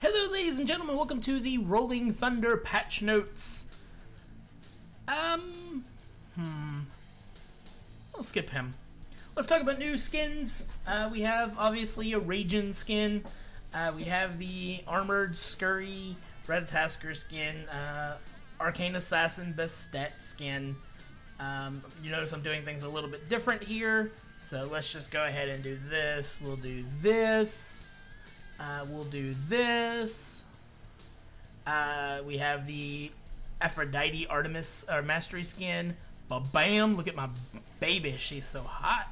Hello ladies and gentlemen, welcome to the Rolling Thunder patch notes. I'll skip him. Let's talk about new skins. We have obviously a Raijin skin. We have the Armored Scurry Red Tasker skin, Arcane Assassin Bastet skin. You notice I'm doing things a little bit different here, so let's just go ahead and do this. We'll do this. We'll do this. We have the Aphrodite Artemis or Mastery skin. Ba-bam! Look at my baby, she's so hot.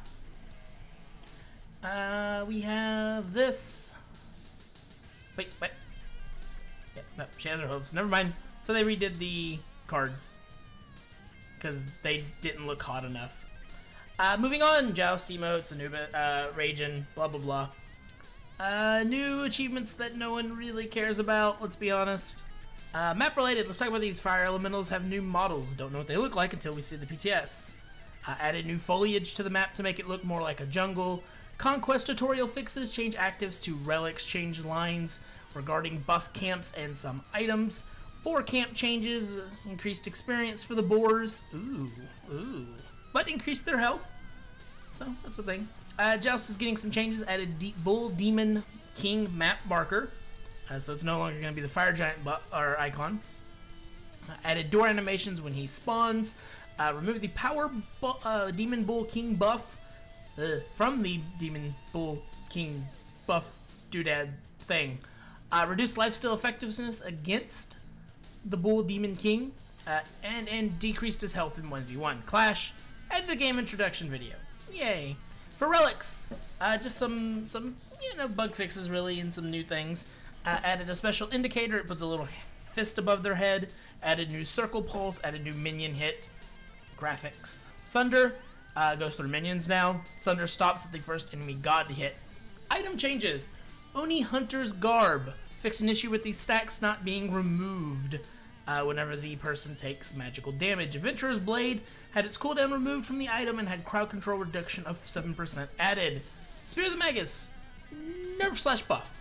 We have this. Wait. Yeah, no, she has her hooves. Never mind. So they redid the cards because they didn't look hot enough. Moving on, Joust emotes, Anuba, Raijin, blah blah blah. New achievements that no one really cares about, let's be honest. Map related, let's talk about these. Fire elementals have new models. Don't know what they look like until we see the PTS. Added new foliage to the map to make it look more like a jungle. Conquest tutorial fixes, change actives to relics, change lines regarding buff camps and some items. Boar camp changes, increased experience for the boars. Ooh. But increased their health. So, that's a thing. Joust is getting some changes. Added Bull Demon King map marker. So it's no longer going to be the fire giant or icon. Added door animations when he spawns. Remove the power Demon Bull King buff from the Demon Bull King buff doodad thing. Reduced lifesteal effectiveness against the Bull Demon King. And decreased his health in 1v1 clash. Added a game introduction video. Yay. For relics, just some bug fixes really and some new things. Added a special indicator, it puts a little fist above their head. Added new circle pulse, added new minion hit graphics. Sunder goes through minions now. Sunder stops at the first enemy god hit. Item changes. Oni Hunter's Garb. Fixed an issue with the stacks not being removed whenever the person takes magical damage. Adventurer's Blade had its cooldown removed from the item and had crowd control reduction of 7% added. Spear of the Magus, nerf / buff.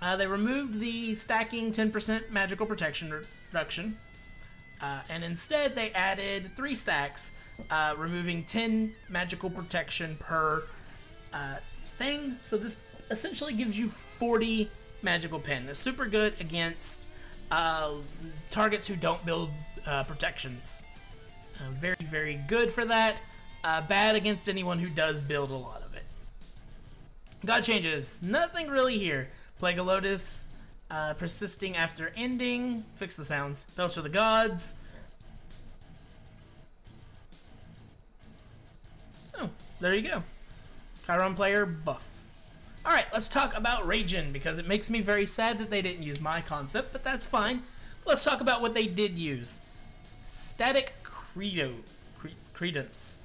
They removed the stacking 10% magical protection reduction, and instead they added 3 stacks, removing 10 magical protection per thing. So this essentially gives you 40 magical pen. It's super good against targets who don't build protections. Very, very good for that. Bad against anyone who does build a lot of it. God changes. Nothing really here. Plague of Lotus, persisting after ending. Fix the sounds. Belch of the Gods. Oh, there you go. Chiron player buff. Alright, let's talk about Raijin, because it makes me very sad that they didn't use my concept, but that's fine. Let's talk about what they did use. Static Credence.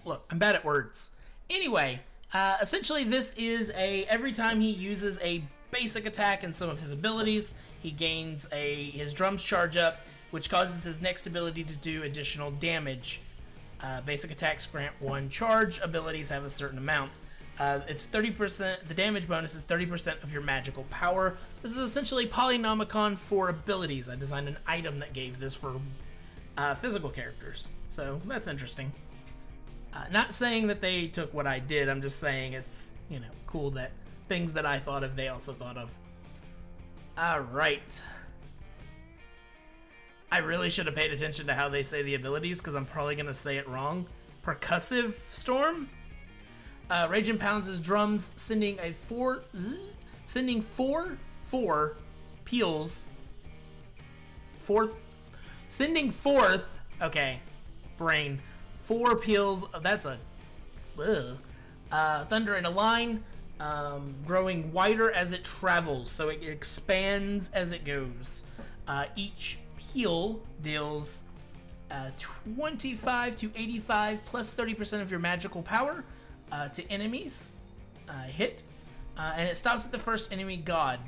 Look, I'm bad at words. Anyway, essentially this is every time he uses a basic attack and some of his abilities, he gains his drums charge up, which causes his next ability to do additional damage. Basic attacks grant 1 charge, abilities have a certain amount. It's 30%, the damage bonus is 30% of your magical power. This is essentially Polynomicon for abilities. I designed an item that gave this for physical characters, so that's interesting. Not saying that they took what I did, I'm just saying it's, cool that things that I thought of, they also thought of. Alright. I really should have paid attention to how they say the abilities, because I'm probably going to say it wrong. Percussive Storm? Raijin pounds his drums, sending 4 peals. Sending forth, okay, brain, 4 peals, that's a, thunder in a line, growing wider as it travels, so it expands as it goes. Each peal deals 25 to 85 plus 30% of your magical power to enemies, hit, and it stops at the first enemy god.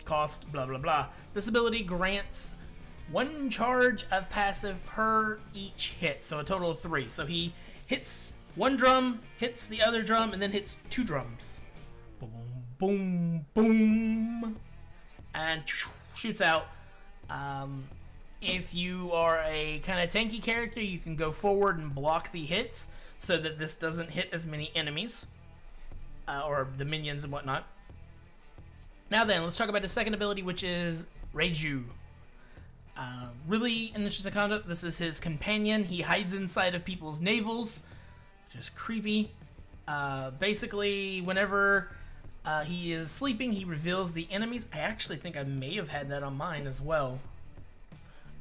Cost, blah blah blah. This ability grants 1 charge of passive per each hit, so a total of 3. So he hits one drum, hits the other drum, and then hits 2 drums. Boom, boom, boom, and shoots out. If you are a kind of tanky character, you can go forward and block the hits so that this doesn't hit as many enemies or the minions and whatnot. Now then, let's talk about his second ability, which is Raijin. Really an interesting concept. This is his companion. He hides inside of people's navels, which is creepy. Basically, whenever he is sleeping, he reveals the enemies. I actually think I may have had that on mine as well.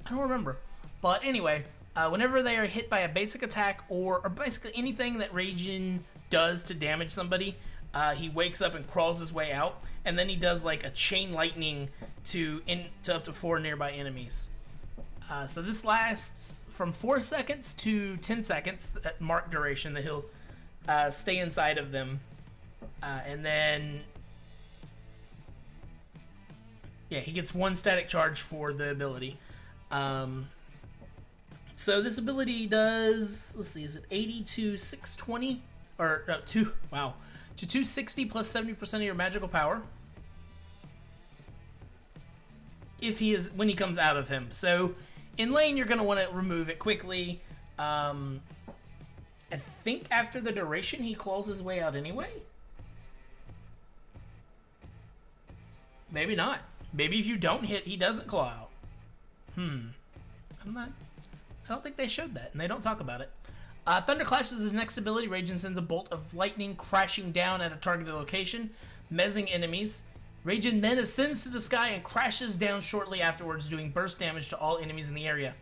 I don't remember. But anyway, whenever they are hit by a basic attack or basically anything that Raijin does to damage somebody, he wakes up and crawls his way out, and then he does like a chain lightning to up to 4 nearby enemies. So this lasts from 4 seconds to 10 seconds, that mark duration that he'll stay inside of them. And then, yeah, he gets 1 static charge for the ability. So this ability does, let's see, is it 80 to 620? Or, no, to 260 plus 70% of your magical power. If he is, when he comes out of him. So, in lane, you're going to want to remove it quickly. I think after the duration, he claws his way out anyway. Maybe not. Maybe if you don't hit, he doesn't claw out. I don't think they showed that, and they don't talk about it. Thunderclash is his next ability. Raijin sends a bolt of lightning crashing down at a targeted location, mezzing enemies. Raijin then ascends to the sky and crashes down shortly afterwards, doing burst damage to all enemies in the area.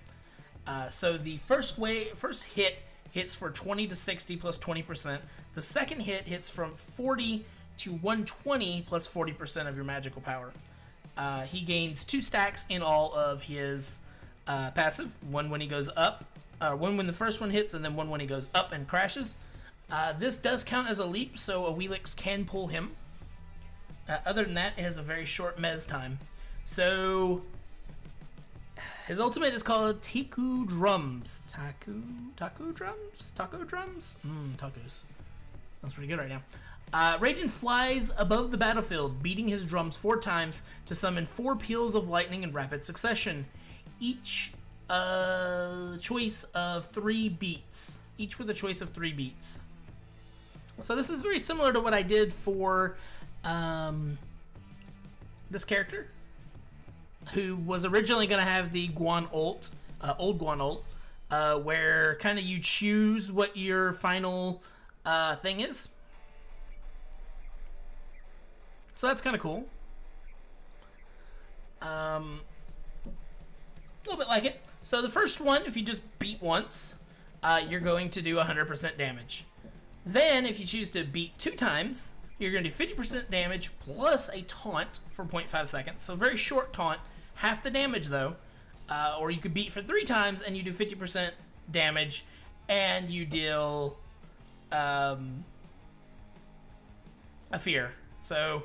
So the first hit hits for 20 to 60 plus 20%. The second hit hits from 40 to 120 plus 40% of your magical power. He gains 2 stacks in all of his passive. One when he goes up, one when the first one hits, and then one when he goes up and crashes. This does count as a leap, so a Weelix can pull him. Other than that, it has a very short mez time. So his ultimate is called Taku Drums. Taku Drums? Taco Drums? Tacos. That's pretty good right now. Raijin flies above the battlefield, beating his drums 4 times to summon 4 peals of lightning in rapid succession. Each choice of 3 beats. Each with a choice of 3 beats. So this is very similar to what I did for this character, who was originally going to have the Guan ult, old Guan ult, where kind of you choose what your final thing is. So that's kind of cool. A little bit like it. So the first one, if you just beat once, you're going to do 100% damage. Then, if you choose to beat 2 times, you're going to do 50% damage plus a taunt for 0.5 seconds. So very short taunt, half the damage though. Or you could beat for 3 times and you do 50% damage and you deal a fear. So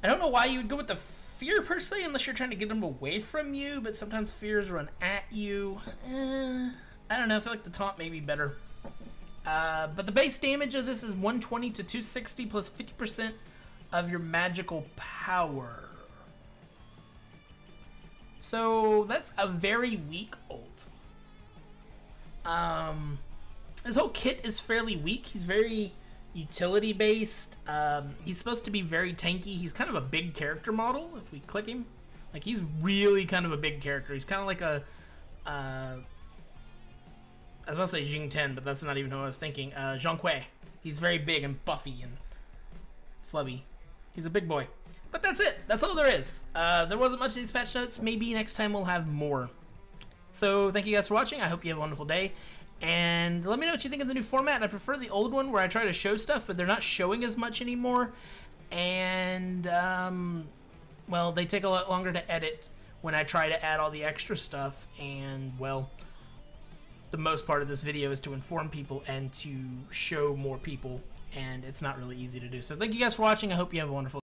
I don't know why you would go with the fear per se unless you're trying to get them away from you, but sometimes fears run at you. I don't know, I feel like the taunt may be better. But the base damage of this is 120 to 260 plus 50% of your magical power. So that's a very weak ult. His whole kit is fairly weak. He's very utility based. He's supposed to be very tanky. He's kind of a big character model if we click him. Like, he's really kind of a big character. He's kind of like a I was about to say Jing Ten, but that's not even who I was thinking. Zhang Kui. He's very big and buffy and flubby. He's a big boy. But that's it. That's all there is. There wasn't much of these patch notes. Maybe next time we'll have more. So thank you guys for watching. I hope you have a wonderful day. And let me know what you think of the new format. I prefer the old one where I try to show stuff, but they're not showing as much anymore. And, well, they take a lot longer to edit when I try to add all the extra stuff. And, well, the most part of this video is to inform people and to show more people, and it's not really easy to do. So thank you guys for watching. I hope you have a wonderful day.